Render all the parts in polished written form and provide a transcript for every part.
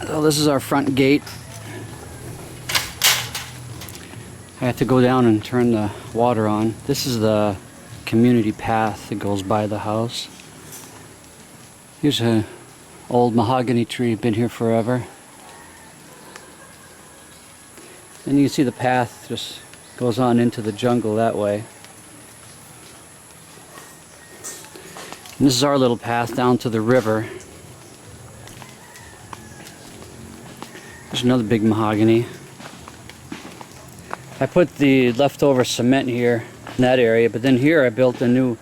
So this is our front gate. I have to go down and turn the water on. This is the community path that goes by the house. Here's an old mahogany tree, been here forever. And you can see the path just goes on into the jungle that way. And this is our little path down to the river. There's another big mahogany. I put the leftover cement here in that area, but then here I built a new,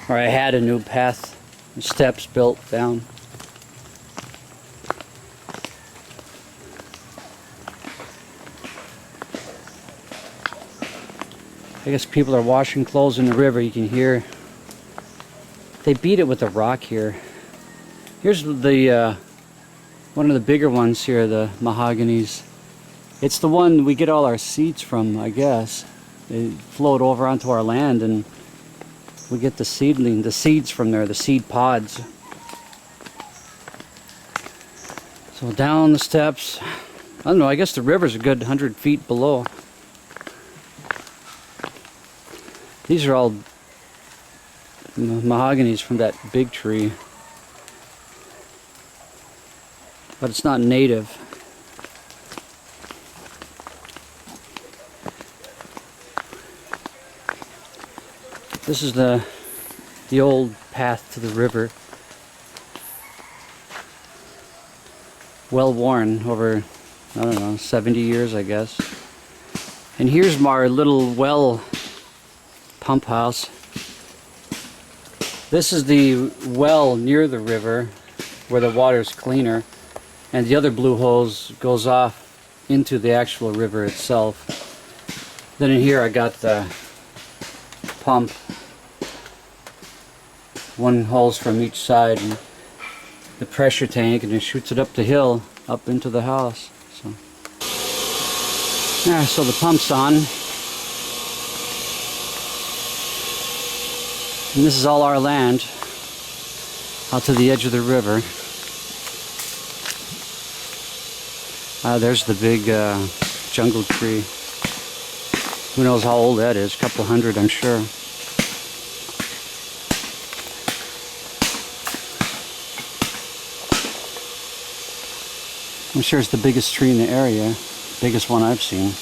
or I had a new path, steps built down. I guess people are washing clothes in the river. You can hear they beat it with a rock here. Here's the one of the bigger ones here, the mahoganies. It's the one we get all our seeds from, I guess. They float over onto our land and we get the seeds from there, the seed pods. So down the steps, I don't know, I guess the river's a good 100 feet below. These are all mahoganies from that big tree. But it's not native. This is the old path to the river. Well worn over, I don't know, 70 years I guess. And here's our little well pump house. This is the well near the river where the water's cleaner, and the other blue hose goes off into the actual river itself. Then in here I got the pump, one hose from each side, and the pressure tank, and it shoots it up the hill up into the house. So the pump's on. And this is all our land out to the edge of the river. There's the big jungle tree. Who knows how old that is? A couple hundred, I'm sure. I'm sure it's the biggest tree in the area. Biggest one I've seen.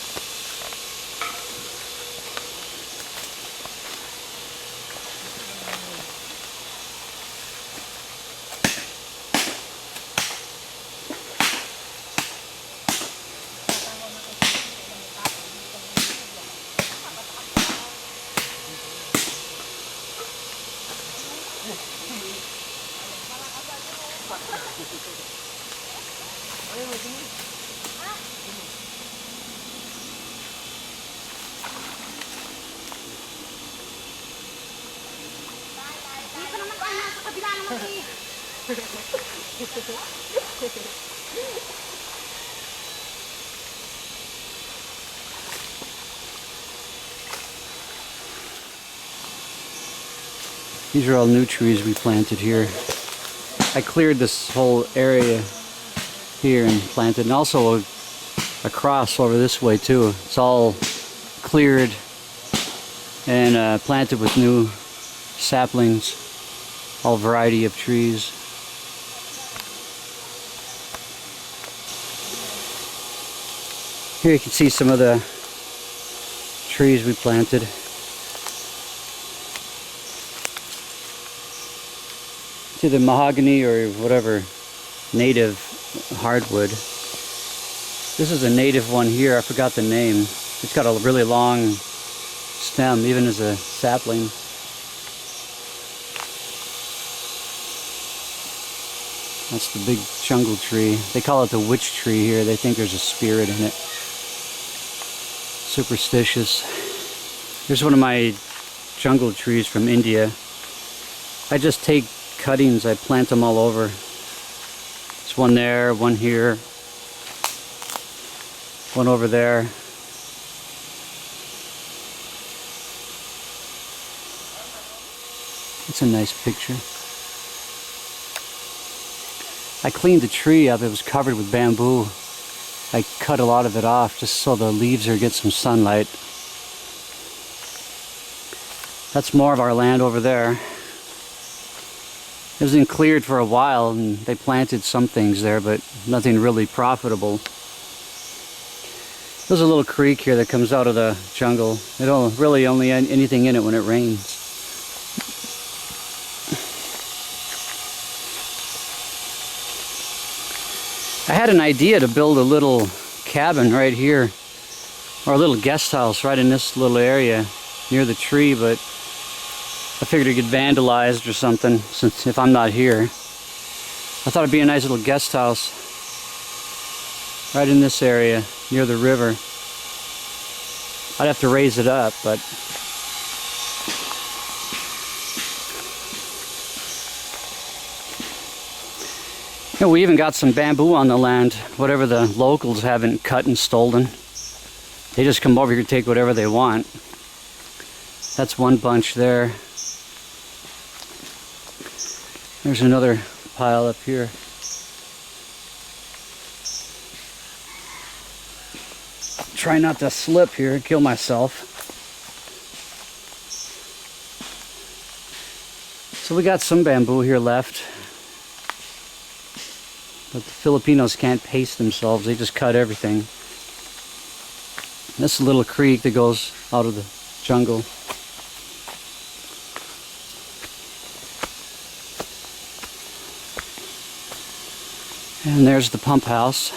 These are all new trees we planted here. I cleared this whole area here and planted, and also across over this way too. It's all cleared and planted with new saplings, all variety of trees. Here you can see some of the trees we planted. It's either mahogany or whatever native hardwood. This is a native one here, I forgot the name. It's got a really long stem, even as a sapling. That's the big jungle tree. They call it the witch tree here. They think there's a spirit in it. Superstitious. Here's one of my jungle trees from India. I just take cuttings, I plant them all over. There's one there, one here, one over there. It's a nice picture. I cleaned the tree up. It was covered with bamboo. I cut a lot of it off just so the leaves are get some sunlight. That's more of our land over there. It was been cleared for a while and they planted some things there, but nothing really profitable. There's a little creek here that comes out of the jungle. It don't really only anything in it when it rains. I had an idea to build a little cabin right here, or a little guest house right in this little area near the tree, but I figured it'd get vandalized or something since if I'm not here. I thought it'd be a nice little guest house right in this area near the river. I'd have to raise it up, but you know, we even got some bamboo on the land, whatever the locals haven't cut and stolen. They just come over here and take whatever they want. That's one bunch there. There's another pile up here. Try not to slip here and kill myself. So we got some bamboo here left. But the Filipinos can't pace themselves, they just cut everything. This is a little creek that goes out of the jungle. And there's the pump house.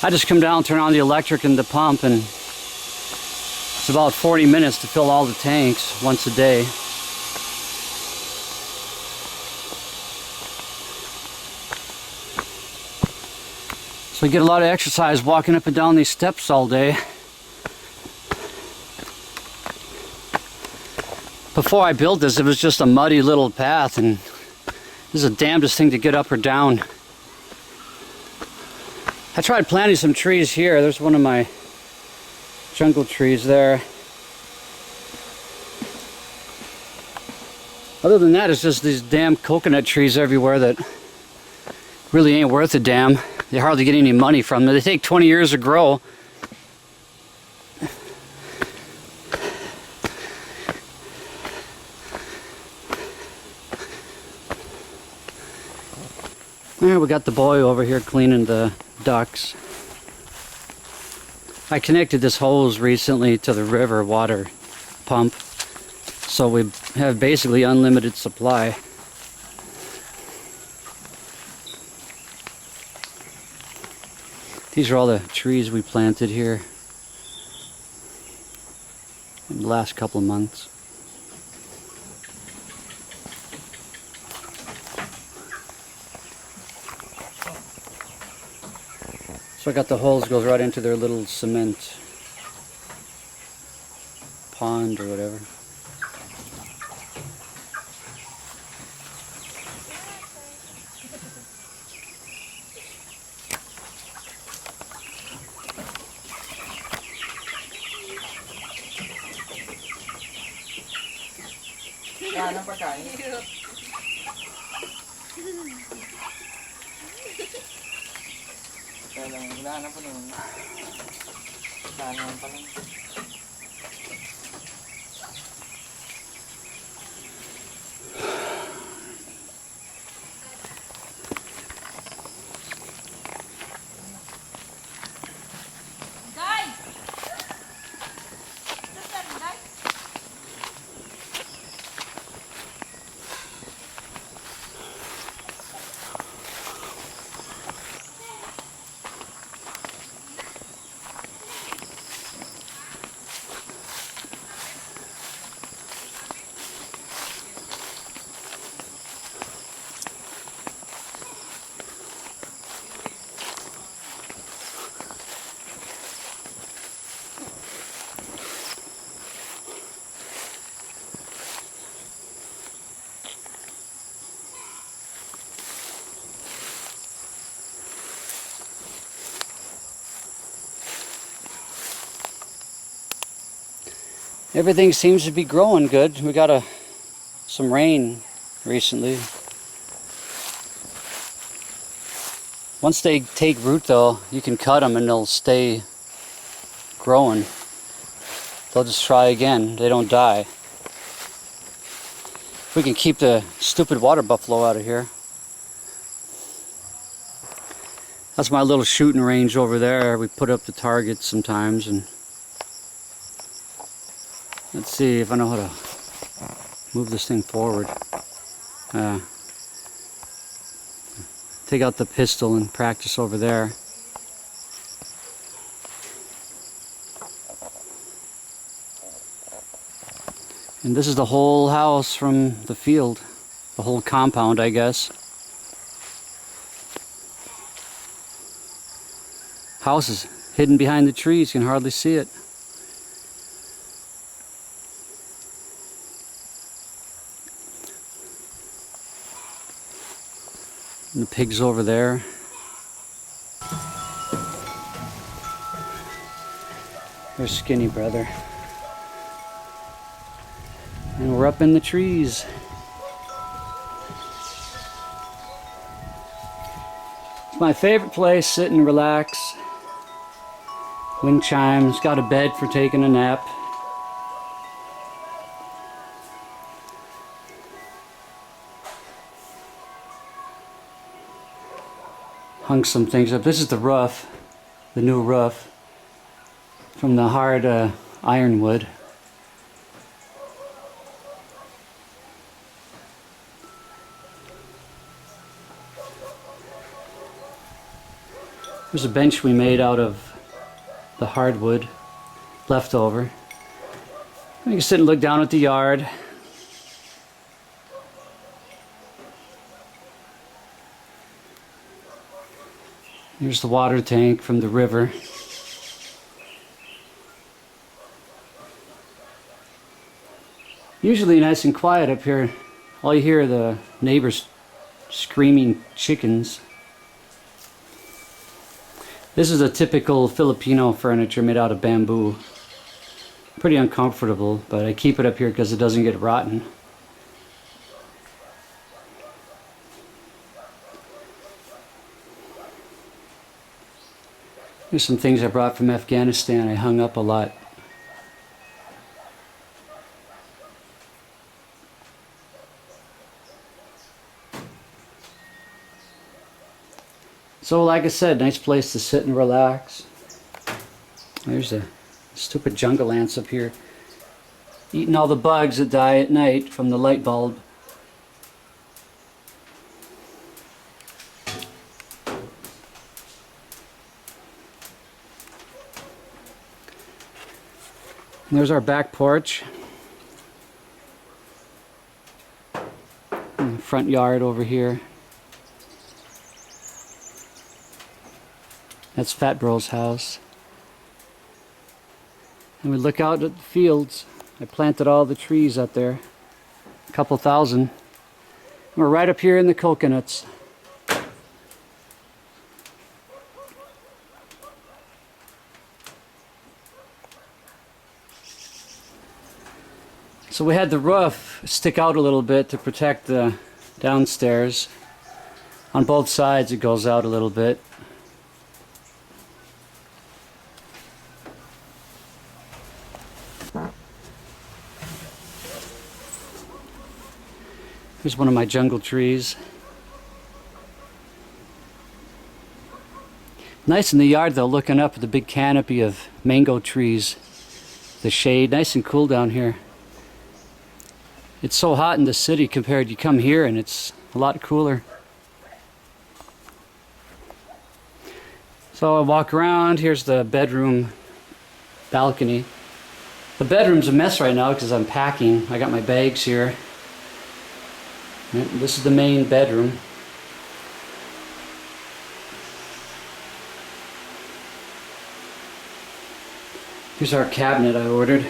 I just come down, turn on the electric in the pump, and it's about 40 minutes to fill all the tanks once a day. So we get a lot of exercise walking up and down these steps all day. Before I built this, it was just a muddy little path, and this is the damnedest thing to get up or down. I tried planting some trees here. There's one of my jungle trees there. Other than that, it's just these damn coconut trees everywhere that really ain't worth a damn. They hardly get any money from them. They take 20 years to grow. There, we got the boy over here cleaning the ducks. I connected this hose recently to the river water pump, so we have basically unlimited supply. These are all the trees we planted here in the last couple of months. So I got the holes goes right into their little cement pond or whatever. Ng pagkain. Kaya lang, hinahanap ko naman. Saan naman pa lang. Everything seems to be growing good. We got some rain recently. Once they take root though, you can cut them and they'll stay growing. They'll just try again. They don't die. If we can keep the stupid water buffalo out of here. That's my little shooting range over there. We put up the targets sometimes, and let's see if I know how to move this thing forward. Take out the pistol and practice over there. And this is the whole house from the field. The whole compound, I guess. House is hidden behind the trees. You can hardly see it. And the pigs over there. There's Skinny Brother. And we're up in the trees. It's my favorite place, sit and relax. Wind chimes, got a bed for taking a nap. Hung some things up. This is the roof, the new roof from the hard ironwood. There's a bench we made out of the hardwood leftover. You can sit and look down at the yard. Here's the water tank from the river. Usually nice and quiet up here. All you hear are the neighbors screaming chickens. This is a typical Filipino furniture made out of bamboo. Pretty uncomfortable, but I keep it up here because it doesn't get rotten. Here's some things I brought from Afghanistan. I hung up a lot. So like I said, nice place to sit and relax. There's a stupid jungle ants up here eating all the bugs that die at night from the light bulb. And there's our back porch. And the front yard over here. That's Fat Bro's house. And we look out at the fields. I planted all the trees up there. A couple thousand. And we're right up here in the coconuts. So we had the roof stick out a little bit to protect the downstairs. On both sides it goes out a little bit. Here's one of my jungle trees. Nice in the yard though, looking up at the big canopy of mango trees. The shade, nice and cool down here. It's so hot in the city compared, you come here and it's a lot cooler. So I walk around, here's the bedroom balcony. The bedroom's a mess right now because I'm packing. I got my bags here. This is the main bedroom. Here's our cabinet I ordered.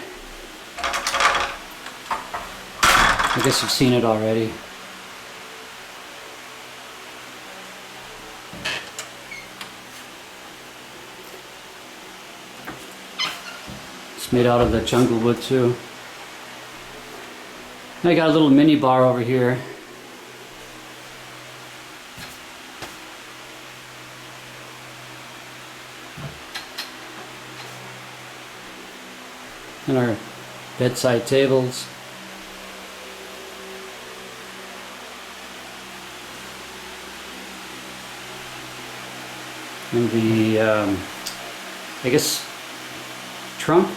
I guess you've seen it already. It's made out of the jungle wood too. I got a little mini bar over here. And our bedside tables. And the, I guess, trunk.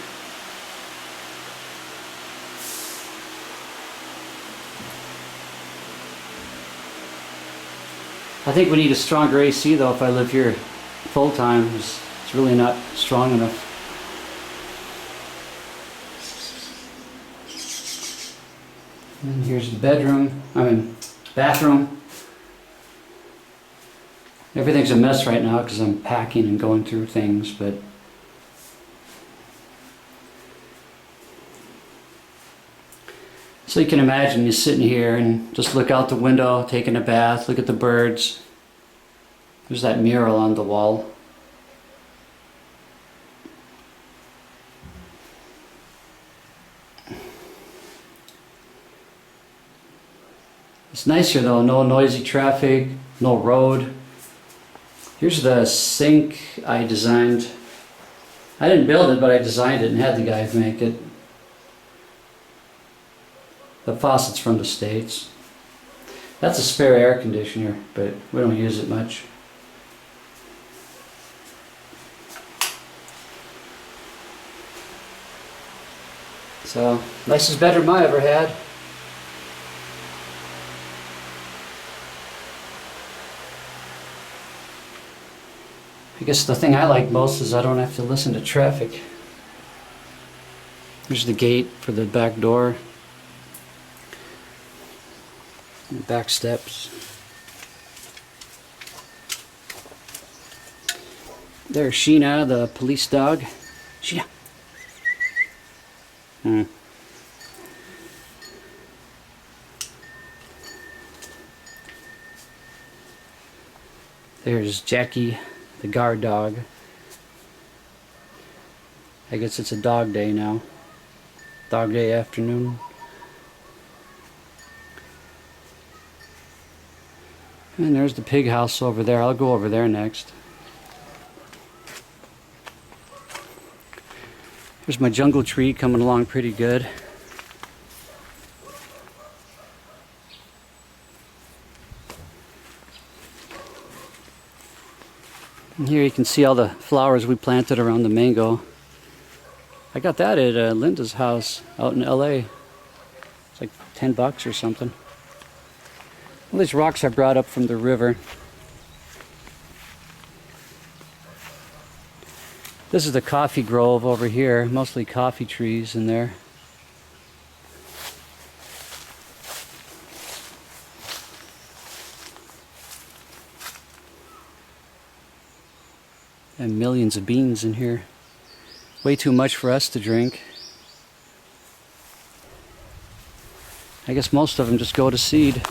I think we need a stronger AC though if I live here full time. It's really not strong enough. And here's the bedroom, bathroom. Everything's a mess right now because I'm packing and going through things, but so you can imagine you sitting here and just look out the window, taking a bath, look at the birds. There's that mural on the wall. It's nice here though, no noisy traffic, no road. Here's the sink I designed. I didn't build it, but I designed it and had the guy make it. The faucet's from the States. That's a spare air conditioner, but we don't use it much. So, nicest bedroom I ever had. I guess the thing I like most is I don't have to listen to traffic. There's the gate for the back door. And back steps. There's Sheena, the police dog. Sheena. There's Jackie, the guard dog. I guess it's a dog day now. Dog day afternoon. And there's the pig house over there. I'll go over there next. There's my jungle tree coming along pretty good. And here you can see all the flowers we planted around the mango. I got that at Linda's house out in LA. It's like $10 or something. All these rocks I brought up from the river. This is the coffee grove over here, mostly coffee trees in there. And millions of beans in here. Way too much for us to drink. I guess most of them just go to seed.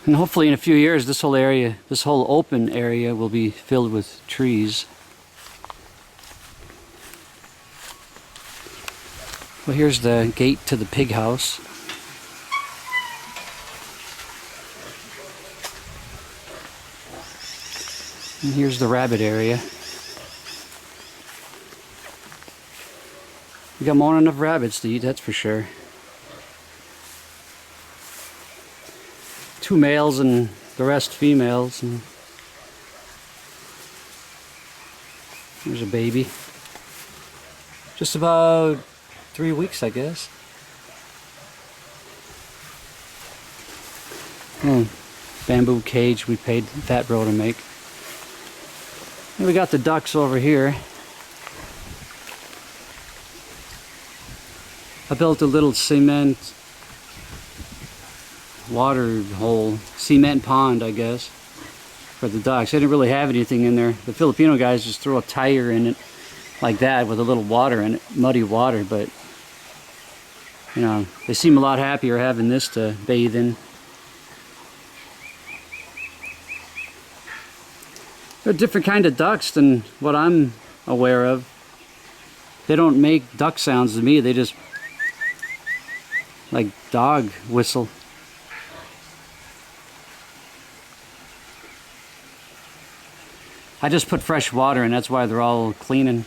And hopefully in a few years this whole area, this whole open area will be filled with trees. Well, here's the gate to the pig house. And here's the rabbit area. We got more than enough rabbits to eat, that's for sure. 2 males and the rest females. And there's a baby. Just about 3 weeks, I guess. Bamboo cage we paid Fat Bro to make. And we got the ducks over here. I built a little cement water hole, cement pond, I guess, for the ducks. I didn't really have anything in there. The Filipino guys just throw a tire in it like that with a little water in it, muddy water, but you know, they seem a lot happier having this to bathe in. They're a different kind of ducks than what I'm aware of. They don't make duck sounds to me, they just like dog whistle. I just put fresh water in, that's why they're all cleaning.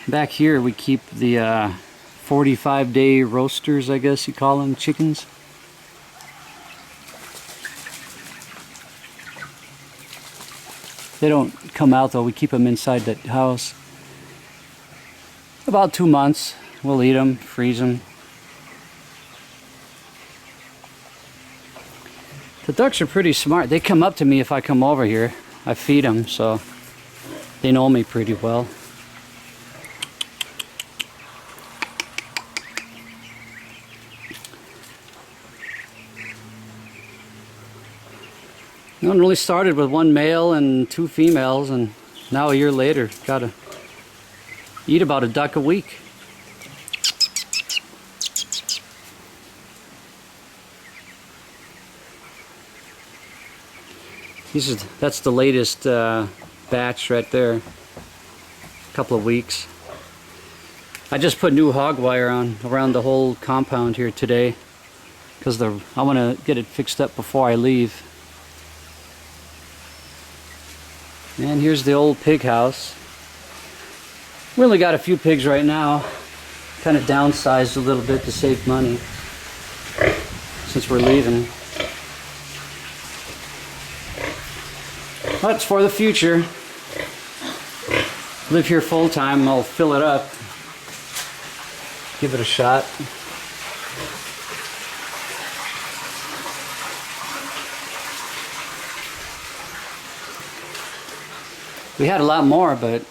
Back here we keep the 45-day roasters, I guess you call them, chickens. They don't come out though, we keep them inside the house. About 2 months, we'll eat them, freeze them. The ducks are pretty smart. They come up to me if I come over here. I feed them, so they know me pretty well. It really started with 1 male and 2 females, and now a year later, gotta eat about a duck a week. That's the latest batch right there. A couple of weeks. I just put new hog wire on around the whole compound here today because I want to get it fixed up before I leave. And here's the old pig house. We only got a few pigs right now. Kind of downsized a little bit to save money since we're leaving. But for the future, live here full time, I'll fill it up, give it a shot. We had a lot more, but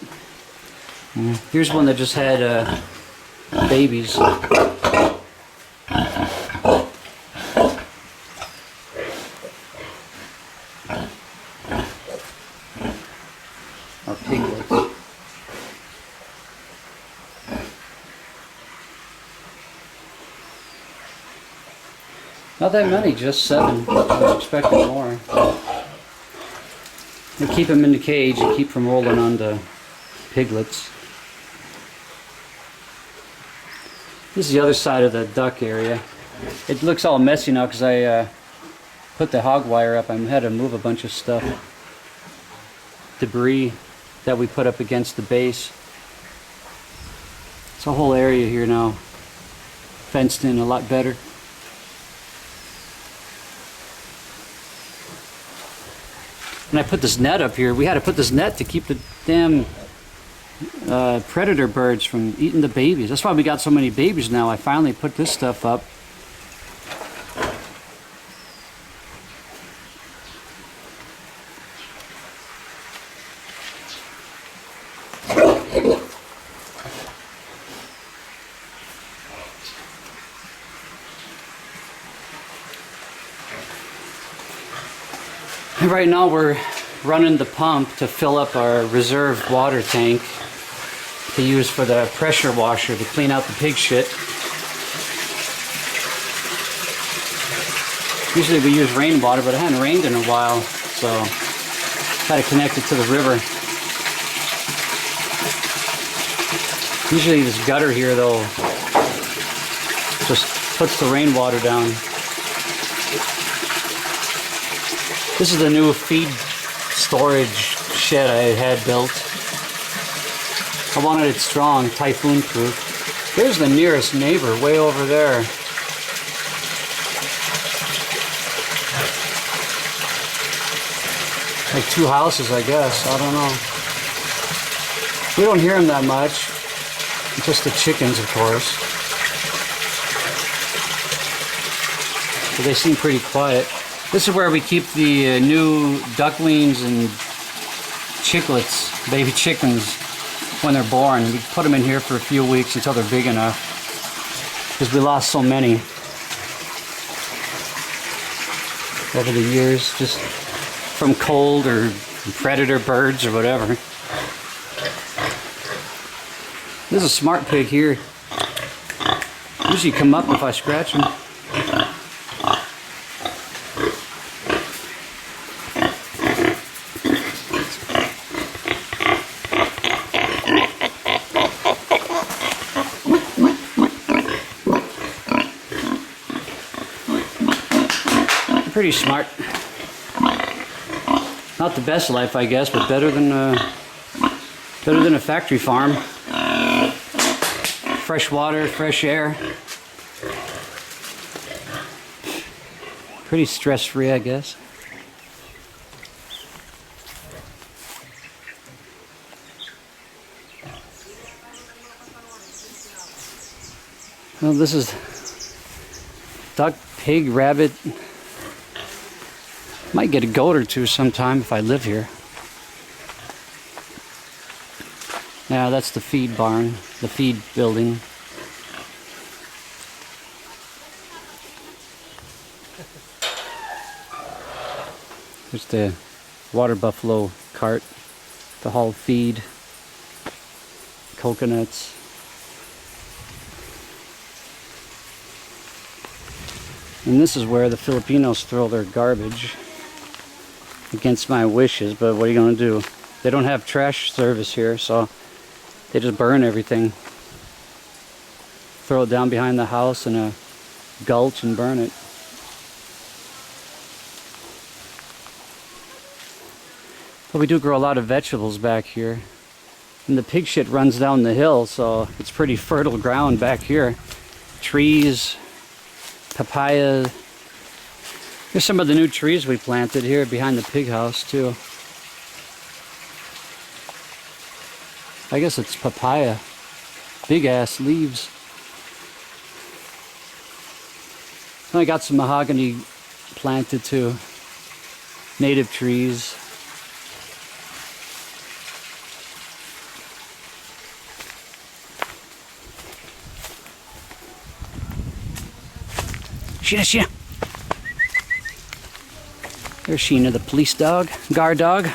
here's one that just had babies. Or piglets. Not that many, just 7. I was expecting more. You keep them in the cage and keep from rolling onto piglets. This is the other side of the duck area. It looks all messy now because I put the hog wire up. I had to move a bunch of stuff. Debris that we put up against the base. It's a whole area here now. Fenced in a lot better. And I put this net up here. We had to put this net to keep the damn predator birds from eating the babies. That's why we got so many babies now. I finally put this stuff up. Right now we're running the pump to fill up our reserve water tank to use for the pressure washer to clean out the pig shit. Usually we use rainwater, but it hadn't rained in a while, so had to connect it to the river. Usually this gutter here though just puts the rainwater down. This is the new feed storage shed I had built. I wanted it strong, typhoon proof. There's the nearest neighbor way over there. Like 2 houses, I guess. I don't know. We don't hear them that much. Just the chickens, of course. But they seem pretty quiet. This is where we keep the new ducklings and chicklets, baby chickens, when they're born. We put them in here for a few weeks until they're big enough, because we lost so many over the years, just from cold or predator birds or whatever. This is a smart pig here. Usually come up if I scratch him. Pretty smart. Not the best life, I guess, but better than a factory farm. Fresh water, fresh air. Pretty stress-free, I guess. Well, this is duck, pig, rabbit. Might get a goat or two sometime if I live here. Now that's the feed barn, the feed building. There's the water buffalo cart, the haul feed, coconuts. And this is where the Filipinos throw their garbage. Against my wishes, but what are you going to do? They don't have trash service here, so they just burn everything. Throw it down behind the house in a gulch and burn it. But we do grow a lot of vegetables back here. And the pig shit runs down the hill, so it's pretty fertile ground back here. Trees, papaya. Here's some of the new trees we planted here behind the pig house too. I guess it's papaya. Big ass leaves. And I got some mahogany planted too. Native trees. Sheena. There's Sheena, the police dog, guard dog.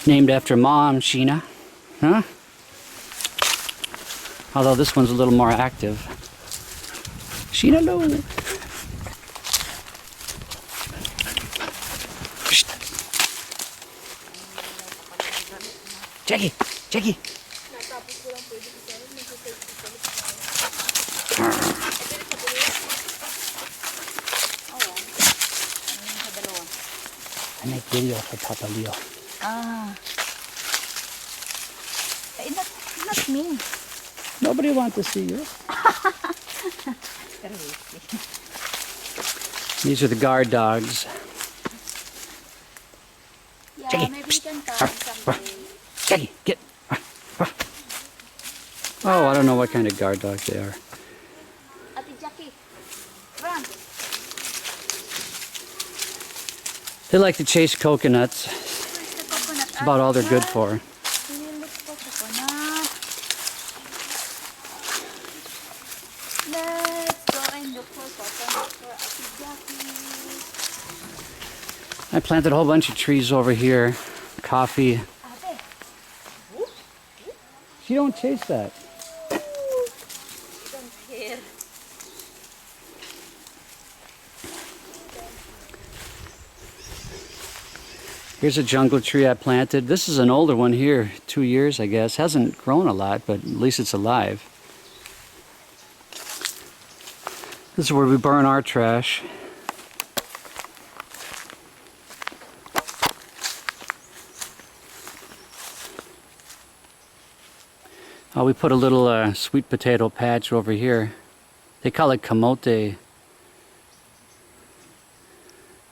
Named after Mom, Sheena. Huh? Although this one's a little more active. Sheena, no. Jackie. I make video for Papa Leo. Not me. Nobody wants to see you. These are the guard dogs. Yeah, Jackie, maybe we can come someday. Jackie, get. Oh, I don't know what kind of guard dog they are. Ate Jackie, run. They like to chase coconuts. Where's the coconut? That's about all they're good for. We will look for coconut. Let's go and look for coconut for Ate Jackie. I planted a whole bunch of trees over here. Coffee. Ate. She don't chase that. Don't care. Here's a jungle tree I planted. This is an older one here, 2 years I guess. Hasn't grown a lot, but at least it's alive. This is where we burn our trash. Oh, we put a little sweet potato patch over here. They call it kamote.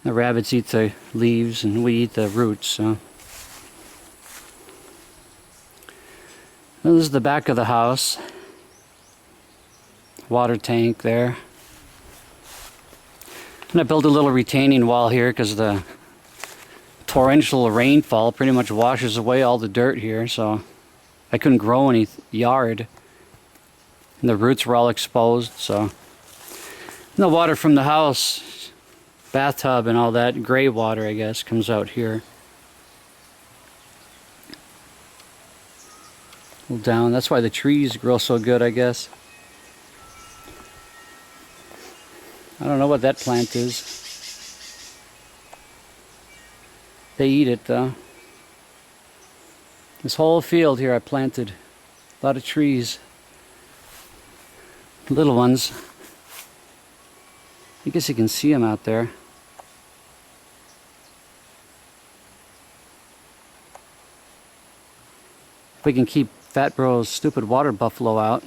The rabbits eat the leaves and we eat the roots. So. Well, this is the back of the house. Water tank there. And I built a little retaining wall here because the torrential rainfall pretty much washes away all the dirt here. So I couldn't grow any yard. And the roots were all exposed. So and the water from the house, bathtub and all that, gray water I guess, comes out here. Down. That's why the trees grow so good, I guess. I don't know what that plant is. They eat it though. This whole field here I planted a lot of trees. Little ones. I guess you can see them out there. If we can keep Fat Bro's stupid water buffalo out.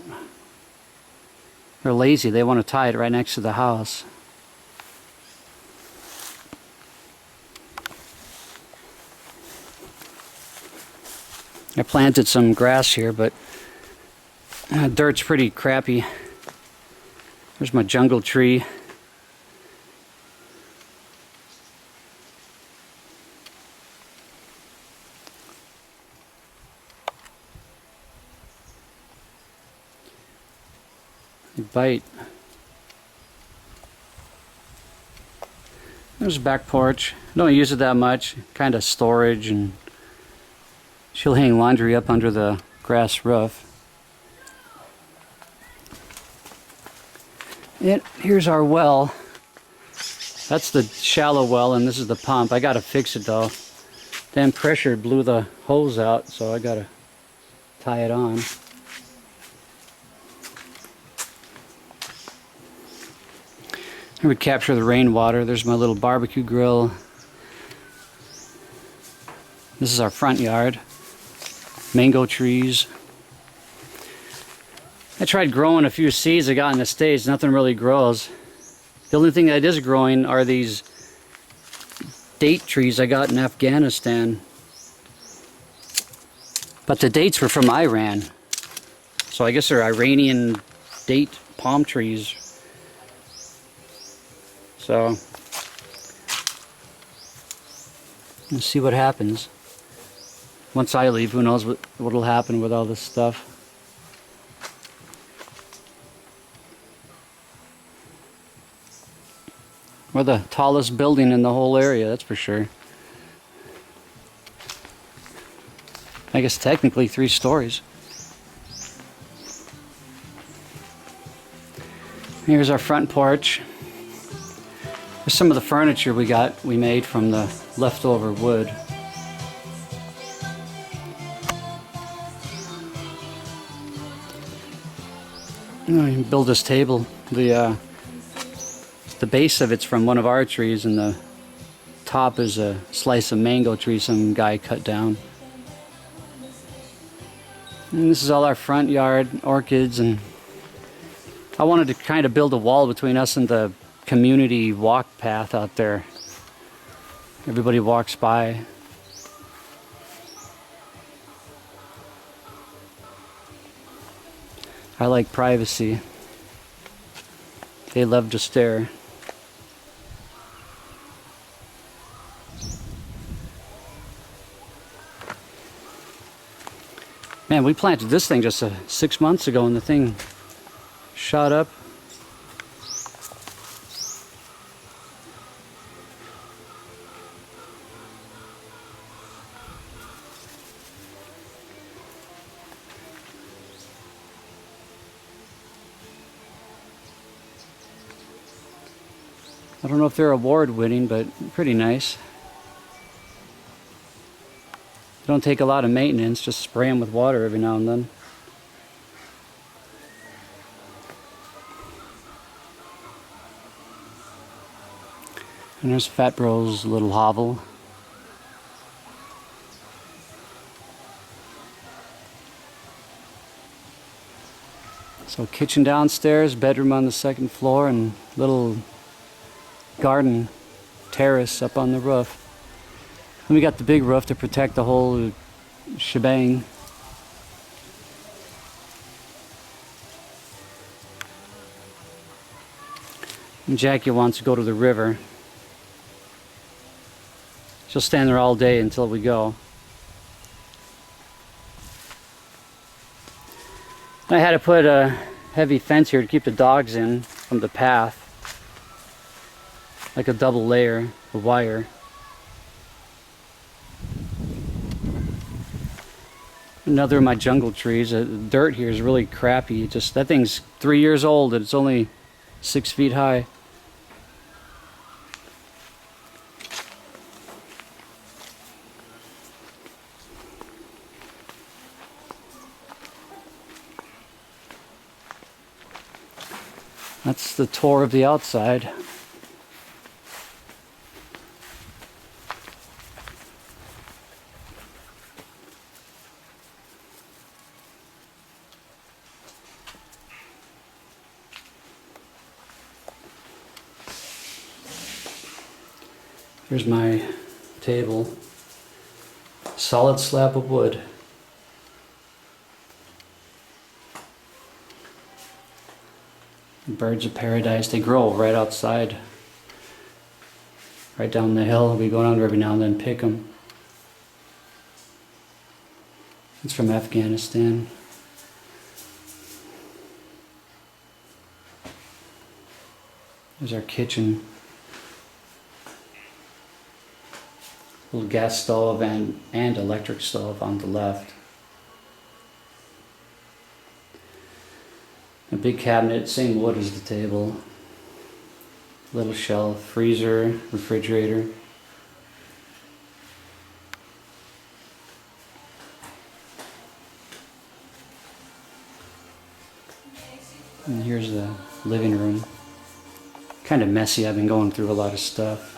They're lazy. They want to tie it right next to the house. I planted some grass here, but dirt's pretty crappy. There's my jungle tree. They bite. There's a back porch. I don't use it that much. Kind of storage, and she'll hang laundry up under the grass roof. And here's our well. That's the shallow well, and this is the pump. I gotta fix it though. Damn pressure blew the hose out, so I gotta tie it on. Here we capture the rainwater. There's my little barbecue grill. This is our front yard. Mango trees. I tried growing a few seeds I got in the States. Nothing really grows. The only thing that is growing are these date trees I got in Afghanistan. But the dates were from Iran. So I guess they're Iranian date palm trees. So, let's see what happens. Once I leave, who knows what'll happen with all this stuff. We're the tallest building in the whole area, that's for sure. I guess technically 3 stories. Here's our front porch. There's some of the furniture we made from the leftover wood. You can build this table. The base of it's from one of our trees, and the top is a slice of mango tree some guy cut down. And this is all our front yard, orchids, and I wanted to kind of build a wall between us and the community walk path out there. Everybody walks by. I like privacy. They love to stare. Man, we planted this thing just 6 months ago and the thing shot up. I don't know if they're award winning, but pretty nice. Don't take a lot of maintenance, just spray them with water every now and then. And there's Fat Bro's little hovel. So kitchen downstairs, bedroom on the 2nd floor, and little garden terrace up on the roof. And we got the big roof to protect the whole shebang. And Jackie wants to go to the river. She'll stand there all day until we go. I had to put a heavy fence here to keep the dogs in from the path. Like a double layer of wire. Another of my jungle trees. The dirt here is really crappy. Just that thing's 3 years old and it's only 6 feet high. That's the tour of the outside. Here's my table. Solid slab of wood. Birds of paradise, they grow right outside. Right down the hill. We go down there every now and then and pick them. It's from Afghanistan. There's our kitchen. Little gas stove and electric stove on the left. A big cabinet, same wood as the table. Little shelf, freezer, refrigerator. And here's the living room. Kind of messy, I've been going through a lot of stuff.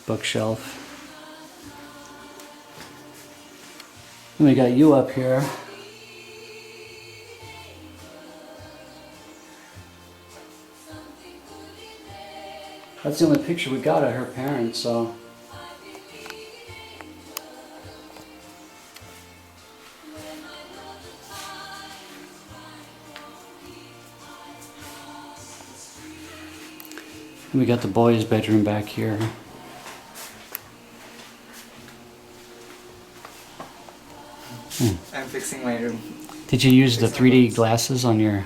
Bookshelf. And we got you up here. That's the only picture we got of her parents, so. And we got the boys' bedroom back here. I'm fixing my room. Did you use the 3D glasses on your...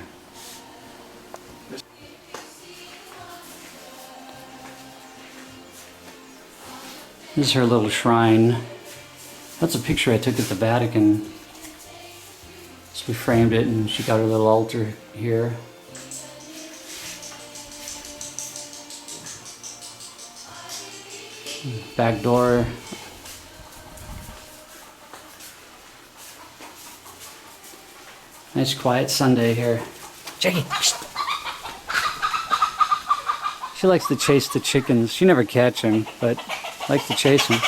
This is her little shrine. That's a picture I took at the Vatican. So we framed it and she got her little altar here. Back door. Nice quiet Sunday here. Jackie! She likes to chase the chickens. She never catch them, but likes to chase them.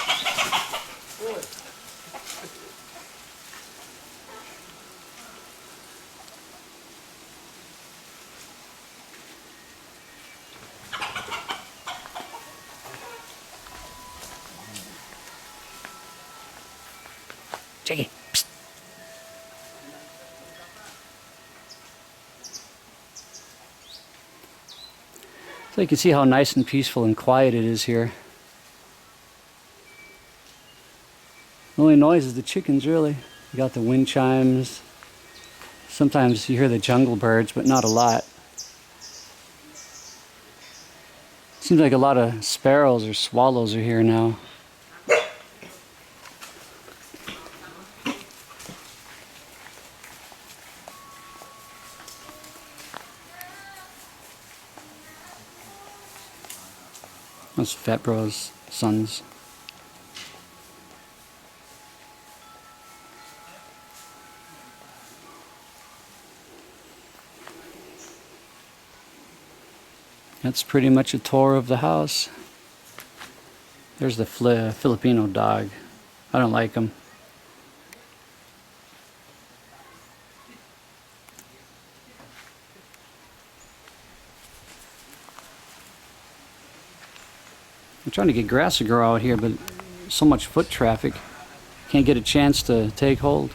Jackie! Psst. So you can see how nice and peaceful and quiet it is here. The only noise is the chickens, really. You got the wind chimes. Sometimes you hear the jungle birds, but not a lot. Seems like a lot of sparrows or swallows are here now. That's Fat Bro's sons. That's pretty much a tour of the house. There's the Filipino dog. I don't like him. I'm trying to get grass to grow out here, but so much foot traffic. Can't get a chance to take hold.